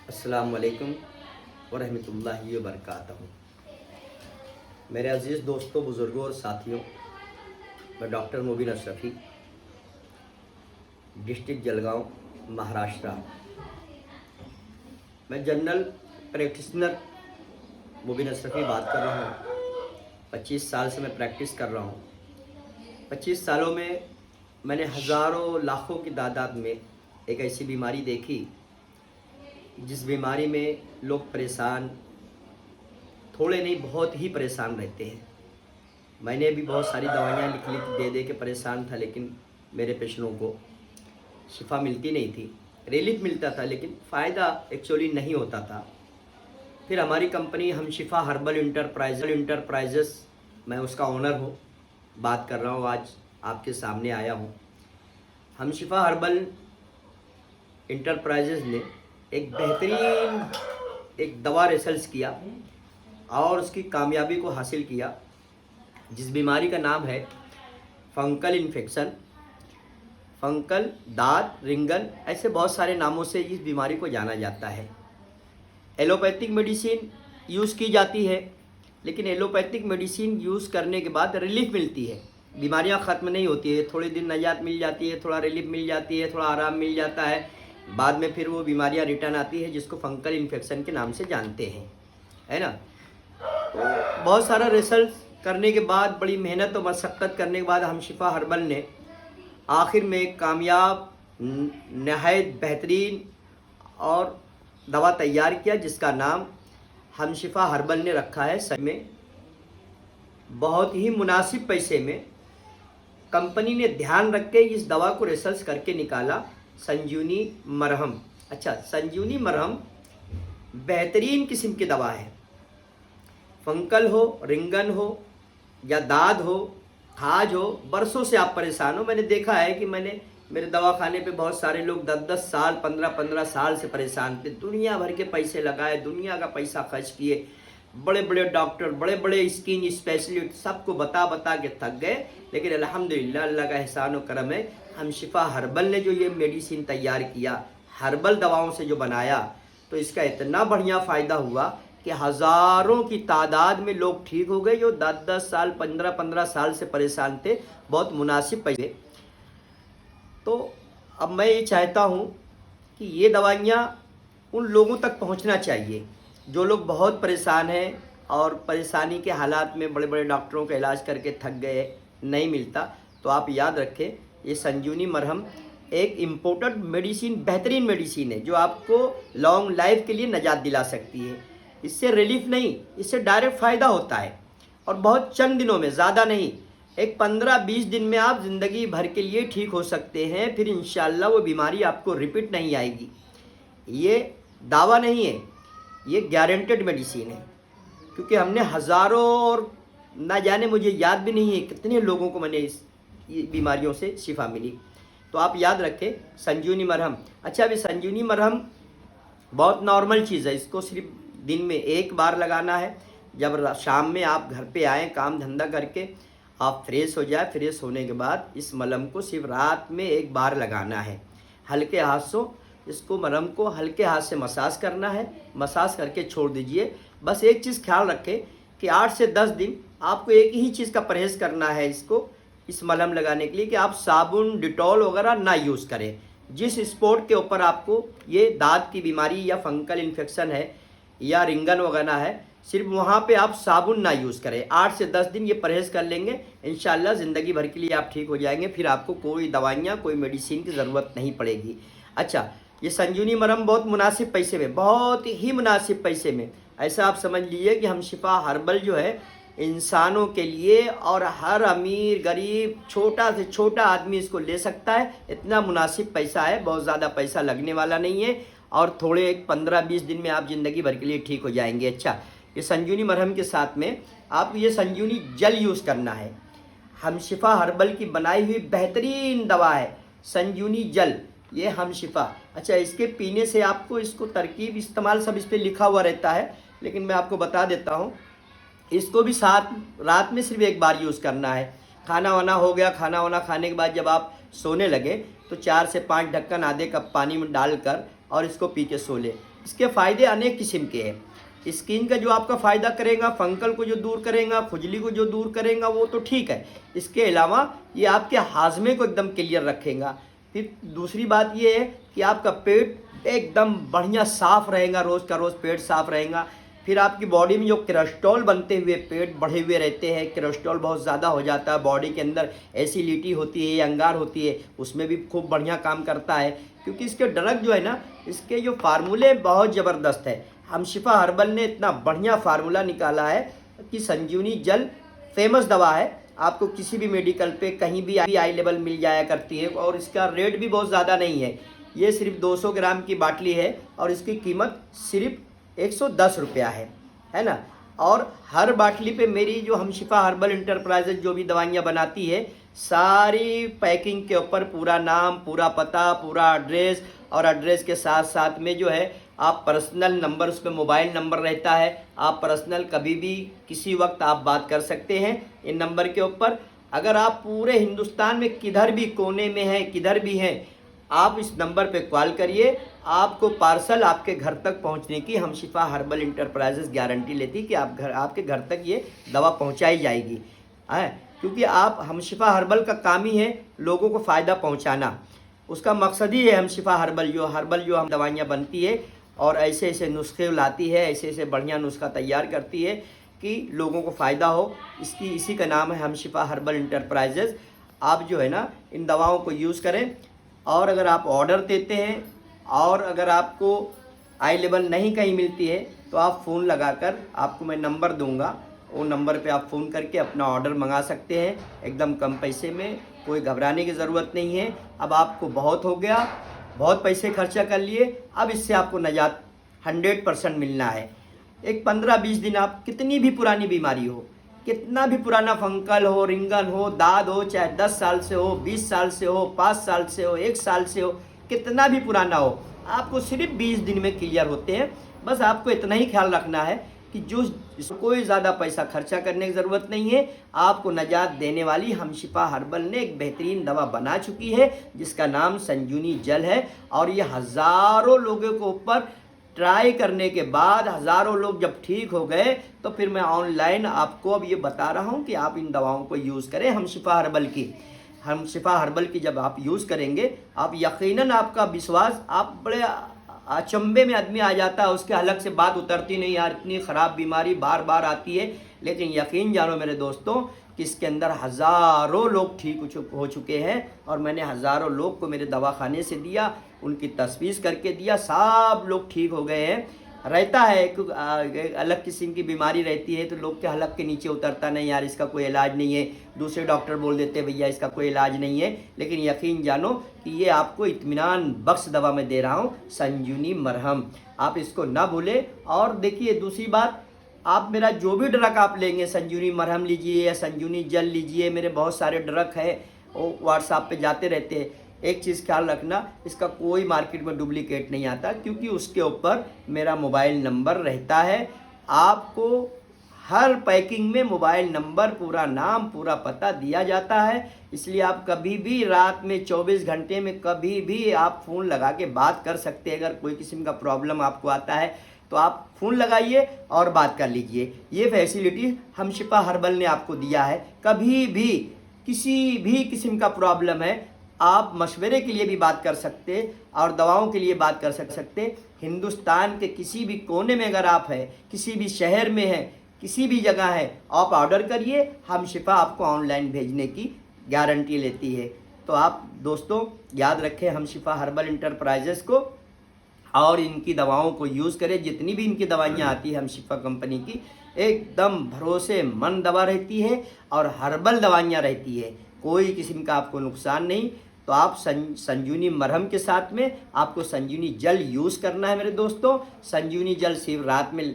अस्सलाम वालेकुम वरहमतुल्लाहि वबरकातुहू। मेरे अज़ीज़ दोस्तों, बुज़ुर्गों और साथियों, मैं डॉक्टर मुबीन अशरफ़ी, डिस्ट्रिक्ट जलगांव, महाराष्ट्र। मैं जनरल प्रैक्टिशनर मुबीन अशरफ़ी बात कर रहा हूँ। 25 साल से मैं प्रैक्टिस कर रहा हूँ। 25 सालों में मैंने हज़ारों लाखों की तादाद में एक ऐसी बीमारी देखी जिस बीमारी में लोग परेशान, थोड़े नहीं बहुत ही परेशान रहते हैं। मैंने भी बहुत सारी दवाइयाँ लिख लिख दे दे के परेशान था, लेकिन मेरे पेशेंटों को शिफा मिलती नहीं थी। रिलीफ मिलता था लेकिन फ़ायदा एक्चुअली नहीं होता था। फिर हमारी कंपनी हम शिफा हर्बल इंटरप्राइजेस, मैं उसका ओनर हूँ, बात कर रहा हूँ, आज आपके सामने आया हूँ। हम शिफा हर्बल इंटरप्राइजेस ने एक बेहतरीन एक दवा रिसर्च किया और उसकी कामयाबी को हासिल किया, जिस बीमारी का नाम है फंगल इन्फेक्शन, फंगल दाद, रिंगन, ऐसे बहुत सारे नामों से इस बीमारी को जाना जाता है। एलोपैथिक मेडिसिन यूज़ की जाती है, लेकिन एलोपैथिक मेडिसिन यूज़ करने के बाद रिलीफ मिलती है, बीमारियां ख़त्म नहीं होती है। थोड़े दिन निजात मिल जाती है, थोड़ा रिलीफ मिल जाती है, थोड़ा आराम मिल जाता है, बाद में फिर वो बीमारियां रिटर्न आती है, जिसको फंगल इन्फेक्शन के नाम से जानते हैं, है ना। तो बहुत सारा रिसर्च करने के बाद, बड़ी मेहनत और मशक्क़त करने के बाद हम शिफा हर्बल ने आखिर में एक कामयाब, नहायत बेहतरीन और दवा तैयार किया, जिसका नाम हम शिफा हर्बल ने रखा है। सच में बहुत ही मुनासिब पैसे में कंपनी ने ध्यान रख के इस दवा को रिसर्च करके निकाला, संजीवनी मरहम। अच्छा, संजीवनी मरहम बेहतरीन किस्म की दवा है। फंगल हो, रिंगन हो या दाद हो, खाज हो, बरसों से आप परेशान हो। मैंने देखा है कि मेरे दवाखाने पे बहुत सारे लोग 10-10 साल, 15-15 साल से परेशान थे। दुनिया भर के पैसे लगाए, दुनिया का पैसा खर्च किए, बड़े बड़े डॉक्टर, बड़े बड़े स्किन स्पेशलिस्ट, सबको बता बता के थक गए। लेकिन अल्हम्दुलिल्लाह, अल्लाह का एहसान और करम है, हम शिफा हर्बल ने जो ये मेडिसिन तैयार किया, हर्बल दवाओं से जो बनाया, तो इसका इतना बढ़िया फ़ायदा हुआ कि हज़ारों की तादाद में लोग ठीक हो गए, जो 10-10 साल, 15-15 साल से परेशान थे, बहुत मुनासिब पैसे। तो अब मैं ये चाहता हूँ कि ये दवाइयाँ उन लोगों तक पहुँचना चाहिए जो लोग बहुत परेशान हैं और परेशानी के हालात में बड़े बड़े डॉक्टरों का इलाज करके थक गए, नहीं मिलता। तो आप याद रखें, ये संजीवनी मरहम एक इम्पोर्टेड मेडिसिन, बेहतरीन मेडिसिन है, जो आपको लॉन्ग लाइफ के लिए निजात दिला सकती है। इससे रिलीफ नहीं, इससे डायरेक्ट फ़ायदा होता है, और बहुत चंद दिनों में, ज़्यादा नहीं, एक 15-20 दिन में आप ज़िंदगी भर के लिए ठीक हो सकते हैं। फिर इंशाल्लाह वो बीमारी आपको रिपीट नहीं आएगी। ये दावा नहीं है, ये गारंटेड मेडिसिन है, क्योंकि हमने हज़ारों और ना जाने, मुझे याद भी नहीं है कितने लोगों को मैंने इस बीमारियों से शिफा मिली। तो आप याद रखें, संजीवनी मरहम। अच्छा, अभी संजीवनी मरहम बहुत नॉर्मल चीज़ है, इसको सिर्फ दिन में एक बार लगाना है। जब शाम में आप घर पे आएँ काम धंधा करके, आप फ्रेश हो जाए, फ्रेश होने के बाद इस मलहम को सिर्फ रात में एक बार लगाना है। हल्के हाथ से इसको, मरहम को हल्के हाथ से मसाज करना है, मसाज करके छोड़ दीजिए। बस एक चीज़ ख्याल रखें कि 8 से 10 दिन आपको एक ही चीज़ का परहेज़ करना है इसको, इस मलहम लगाने के लिए, कि आप साबुन, डिटॉल वगैरह ना यूज़ करें। जिस स्पॉट के ऊपर आपको ये दाद की बीमारी या फंगल इन्फेक्शन है या रिंगन वगैरह है, सिर्फ वहाँ पे आप साबुन ना यूज़ करें। 8 से 10 दिन ये परहेज़ कर लेंगे, इंशाल्लाह ज़िंदगी भर के लिए आप ठीक हो जाएंगे। फिर आपको कोई दवाइयाँ, कोई मेडिसिन की ज़रूरत नहीं पड़ेगी। अच्छा, ये संजीवनी मरहम बहुत मुनासिब पैसे में, बहुत ही मुनासिब पैसे में, ऐसा आप समझ लीजिए कि हम शिफा हर्बल जो है इंसानों के लिए, और हर अमीर गरीब, छोटा से छोटा आदमी इसको ले सकता है। इतना मुनासिब पैसा है, बहुत ज़्यादा पैसा लगने वाला नहीं है, और थोड़े एक 15-20 दिन में आप ज़िंदगी भर के लिए ठीक हो जाएंगे। अच्छा, ये संजीवनी मरहम के साथ में आप ये संजीवनी जल यूज़ करना है। हम शिफा हर्बल की बनाई हुई बेहतरीन दवा है संजीवनी जल, ये हम शिफा। अच्छा, इसके पीने से आपको, इसको तरकीब, इस्तेमाल सब इस पर लिखा हुआ रहता है, लेकिन मैं आपको बता देता हूँ। इसको भी रात में सिर्फ एक बार यूज़ करना है। खाना वाना हो गया, खाना वाना खाने के बाद जब आप सोने लगे तो 4 से 5 ढक्कन आधे कप पानी में डालकर और इसको पी के सो ले। इसके फ़ायदे अनेक किस्म के हैं। स्किन का जो आपका फ़ायदा करेगा, फंगल को जो दूर करेगा, खुजली को जो दूर करेगा, वो तो ठीक है। इसके अलावा ये आपके हाजमे को एकदम क्लियर रखेगा। फिर दूसरी बात ये है कि आपका पेट एकदम बढ़िया साफ़ रहेगा, रोज़ का रोज़ पेट साफ़ रहेगा। फिर आपकी बॉडी में जो कोलेस्ट्रॉल बनते हुए पेट बढ़े हुए रहते हैं, कोलेस्ट्रॉल बहुत ज़्यादा हो जाता है, बॉडी के अंदर एसिडिटी होती है, अंगार होती है, उसमें भी खूब बढ़िया काम करता है। क्योंकि इसके ड्रग जो है ना, इसके जो फार्मूले बहुत ज़बरदस्त है। हमशिफा हर्बल ने इतना बढ़िया फार्मूला निकाला है कि संजीवनी जल फेमस दवा है। आपको किसी भी मेडिकल पे कहीं भी आई लेवल मिल जाया करती है, और इसका रेट भी बहुत ज़्यादा नहीं है। ये सिर्फ 200 ग्राम की बाटली है और इसकी कीमत सिर्फ 110 रुपया है ना। और हर बाटली पे मेरी जो हमशिफा हर्बल इंटरप्राइजेज जो भी दवाइयाँ बनाती है, सारी पैकिंग के ऊपर पूरा नाम, पूरा पता, पूरा एड्रेस, और एड्रेस के साथ साथ में जो है आप पर्सनल नंबर, उस पर मोबाइल नंबर रहता है। आप पर्सनल कभी भी किसी वक्त आप बात कर सकते हैं इन नंबर के ऊपर। अगर आप पूरे हिंदुस्तान में किधर भी कोने में हैं, किधर भी हैं, आप इस नंबर पे कॉल करिए। आपको पार्सल आपके घर तक पहुंचने की हमशिफा हर्बल इंटरप्राइजेस गारंटी लेती है कि आपके घर तक ये दवा पहुंचाई जाएगी। क्योंकि आप हमशिफा हर्बल का काम ही है लोगों को फ़ायदा पहुंचाना। उसका मकसद ही है हमशिफा हर्बल जो हम दवाइयाँ बनती है और ऐसे ऐसे नुस्खे लाती है, ऐसे ऐसे बढ़िया नुस्खा तैयार करती है कि लोगों को फ़ायदा हो। इसी का नाम है हमशिफा हर्बल इंटरप्राइजेज़। आप जो है ना इन दवाओं को यूज़ करें, और अगर आप ऑर्डर देते हैं और अगर आपको आई लेवल नहीं कहीं मिलती है तो आप फ़ोन लगाकर, आपको मैं नंबर दूंगा, वो नंबर पे आप फ़ोन करके अपना ऑर्डर मंगा सकते हैं एकदम कम पैसे में। कोई घबराने की ज़रूरत नहीं है। अब आपको बहुत हो गया, बहुत पैसे खर्चा कर लिए, अब इससे आपको निजात 100% मिलना है। एक 15-20 दिन, आप कितनी भी पुरानी बीमारी हो, कितना भी पुराना फंगल हो, रिंगन हो, दाद हो, चाहे 10 साल से हो, 20 साल से हो, 5 साल से हो, 1 साल से हो, कितना भी पुराना हो, आपको सिर्फ 20 दिन में क्लियर होते हैं। बस आपको इतना ही ख्याल रखना है कि जो कोई ज़्यादा पैसा खर्चा करने की ज़रूरत नहीं है। आपको निजात देने वाली हमशिफा हर्बल ने एक बेहतरीन दवा बना चुकी है जिसका नाम संजीवनी जल है। और ये हज़ारों लोगों के ऊपर ट्राई करने के बाद हज़ारों लोग जब ठीक हो गए तो फिर मैं ऑनलाइन आपको अब ये बता रहा हूँ कि आप इन दवाओं को यूज़ करें। हमशिफा हर्बल की जब आप यूज़ करेंगे, आप यकीनन, आपका विश्वास, आप बड़े अचंभे में आदमी आ जाता है, उसके हलक से बात उतरती नहीं, यार इतनी ख़राब बीमारी बार बार आती है। लेकिन यकीन जानो मेरे दोस्तों कि इसके अंदर हज़ारों लोग ठीक हो चुके हैं, और मैंने हज़ारों लोग को मेरे दवाखाने से दिया, उनकी तस्वीर करके दिया, सब लोग ठीक हो गए हैं। रहता है एक अलग किस्म की बीमारी रहती है तो लोग के हलक के नीचे उतरता नहीं, यार इसका कोई इलाज नहीं है, दूसरे डॉक्टर बोल देते भैया इसका कोई इलाज नहीं है। लेकिन यकीन जानो कि ये आपको इत्मीनान बख्श दवा मैं दे रहा हूँ, संजीवनी मरहम। आप इसको ना भूलें। और देखिए दूसरी बात, आप मेरा जो भी ड्रग आप लेंगे, संजीवनी मरहम लीजिए या संजीवनी जल लीजिए, मेरे बहुत सारे ड्रग हैं वो व्हाट्सएप पे जाते रहते हैं। एक चीज़ ख्याल रखना, इसका कोई मार्केट में डुप्लीकेट नहीं आता, क्योंकि उसके ऊपर मेरा मोबाइल नंबर रहता है। आपको हर पैकिंग में मोबाइल नंबर, पूरा नाम, पूरा पता दिया जाता है। इसलिए आप कभी भी रात में 24 घंटे में कभी भी आप फ़ोन लगा के बात कर सकते हैं। अगर कोई किस्म का प्रॉब्लम आपको आता है तो आप फ़ोन लगाइए और बात कर लीजिए। ये फैसिलिटी हमशिफा हर्बल ने आपको दिया है। कभी भी किसी भी किस्म का प्रॉब्लम है, आप मशवरे के लिए भी बात कर सकते और दवाओं के लिए बात कर सकते। हिंदुस्तान के किसी भी कोने में अगर आप हैं, किसी भी शहर में हैं, किसी भी जगह है, आप ऑर्डर करिए, हमशिफा आपको ऑनलाइन भेजने की गारंटी लेती है। तो आप दोस्तों याद रखें हमशिफा हर्बल इंटरप्राइजेस को, और इनकी दवाओं को यूज़ करें। जितनी भी इनकी दवाइयाँ आती है हमशिफा कंपनी की, एकदम भरोसेमंद दवा रहती है और हर्बल दवाइयाँ रहती है, कोई किस्म का आपको नुकसान नहीं। तो आप संजीवनी मरहम के साथ में आपको संजीवनी जल यूज़ करना है मेरे दोस्तों। संजीवनी जल सिर्फ रात में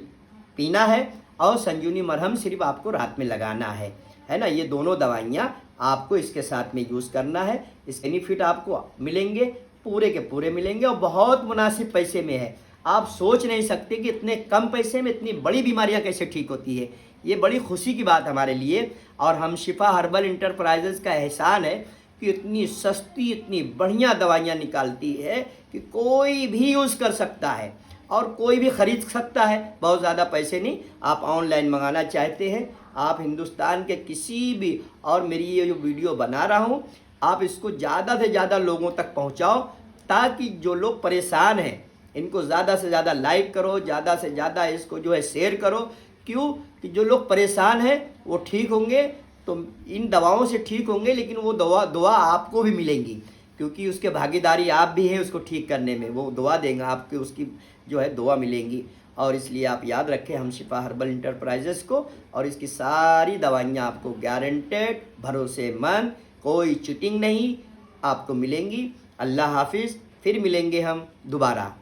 पीना है और संजीवनी मरहम सिर्फ आपको रात में लगाना है ना। ये दोनों दवाइयाँ आपको इसके साथ में यूज़ करना है। इस बेनिफिट आपको मिलेंगे, पूरे के पूरे मिलेंगे, और बहुत मुनासिब पैसे में है। आप सोच नहीं सकते कि इतने कम पैसे में इतनी बड़ी बीमारियां कैसे ठीक होती है। ये बड़ी खुशी की बात हमारे लिए, और हमशिफा हर्बल इंटरप्राइजेस का एहसान है कि इतनी सस्ती, इतनी बढ़िया दवाइयाँ निकालती है कि कोई भी यूज़ कर सकता है। और कोई भी ख़रीद सकता है, बहुत ज़्यादा पैसे नहीं। आप ऑनलाइन मंगाना चाहते हैं, आप हिंदुस्तान के किसी भी, और मेरी ये जो वीडियो बना रहा हूँ आप इसको ज़्यादा से ज़्यादा लोगों तक पहुँचाओ, ताकि जो लोग परेशान हैं इनको ज़्यादा से ज़्यादा लाइक करो, ज़्यादा से ज़्यादा इसको जो है शेयर करो। क्यों कि जो लोग परेशान हैं वो ठीक होंगे, तो इन दवाओं से ठीक होंगे, लेकिन वो दुआ आपको भी मिलेंगी, क्योंकि उसके भागीदारी आप भी हैं उसको ठीक करने में। वो दुआ देगा आपके, उसकी जो है दुआ मिलेंगी। और इसलिए आप याद रखें हम शिफा हर्बल इंटरप्राइजेस को, और इसकी सारी दवाइयाँ आपको गारंटेड, भरोसेमंद, कोई चीटिंग नहीं आपको मिलेंगी। अल्लाह हाफिज़, फिर मिलेंगे हम दोबारा।